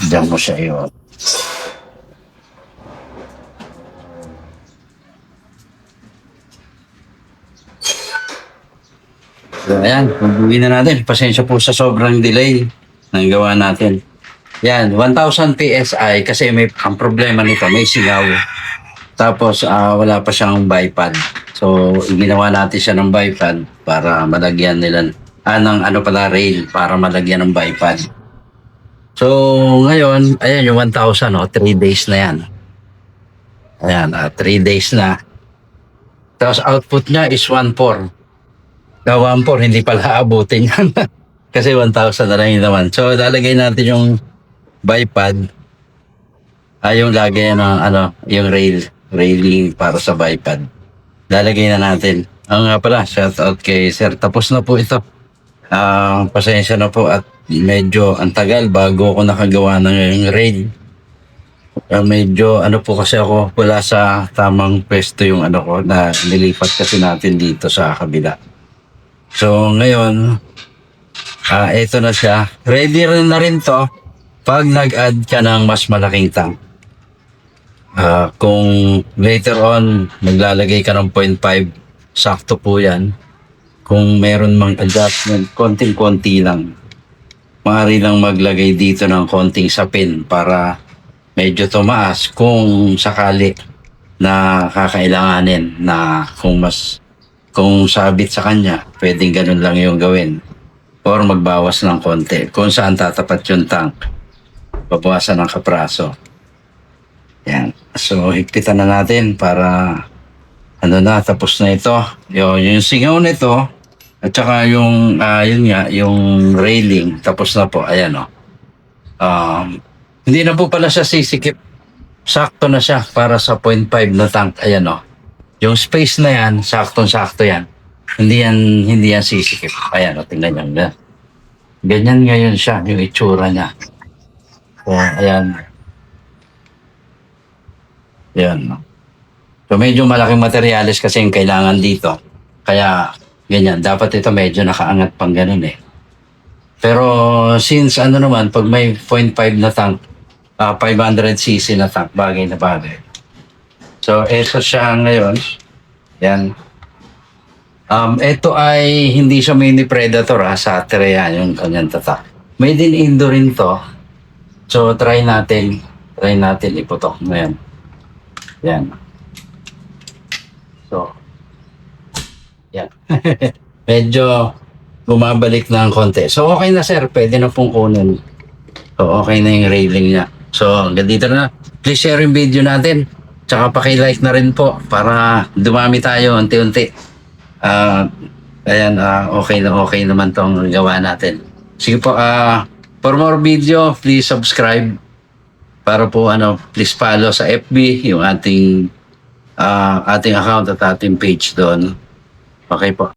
Diyan mo siya yun. So, ayan, mabuhin na natin. Pasensya po sa sobrang delay ng gawa natin. Yan, 1,000 PSI kasi ang problema nito, may sigaw. Tapos wala pa siyang bipod. So, ginawa natin siya ng bipod para malagyan nila ng ano pala rail para malagyan ng bipod. So, ngayon, ayan yung 1,000, 3 days na yan. Ayan, 3 days na. Tapos output niya is 1,400. Na 1,400, hindi pala abutin yan. Kasi 1,000 na lang yun naman. So, lalagay natin yung bipod. Yung lagay ng yung railing para sa bipod. Lalagay na natin. Nga pala, shout out kay Sir. Tapos na po ito. Pasensya na po at medyo ang tagal bago ako nakagawa ng rail. Medyo po kasi ako wala sa tamang pwesto yung ko na nilipat kasi natin dito sa kabila. So ngayon, ito na siya. Ready rin na rin to pag nag-add ka ng mas malaking tank. Kung later on maglalagay ka ng 0.5, sakto po yan. Kung meron mang adjustment, konting-konti lang. Maaari lang maglagay dito ng konting sapin para medyo tumaas kung sakali na kakailanganin na kung sabit sa kanya, pwedeng ganun lang yung gawin. Or magbawas ng konti. Kung saan tatapat yung tank, babawasan ng kapraso. Yan. So, higpitan na natin para tapos na ito. Yung singaw nito, at saka yung, yung railing, tapos na po. Ayan hindi na po pala siya sisikip. Sakto na siya para sa 0.5 na tank. Ayan yung space na yan, saktong-sakto yan. Hindi yan sisikip. Ayan tingnan nyo. Ganyan ngayon siya, yung itsura niya. So, ayan. Yan. So, medyo malaking materyales kasi yung kailangan dito. Kaya, ganyan. Dapat ito medyo nakaangat pang ganun eh. Pero, since naman, pag may 0.5 na tank, 500cc na tank, bagay na bagay. So, ito siya ngayon. Yan. Ito ay hindi siya mini Predator sa yan yung kanyang tatak. Made in Indo rin to. So, try natin iputok ngayon. Yan. So, yan. Medyo bumabalik na ang konti. So, okay na sir. Pwede na pong kunin. So, okay na yung railing niya. So, hanggang dito na. Please share yung video natin. Tsaka paki-like na rin po para dumami tayo unti-unti. Ayan, okay naman tong gawa natin. Sige po, for more video, please subscribe. Para po please follow sa FB yung ating account at ating page doon. Okay po.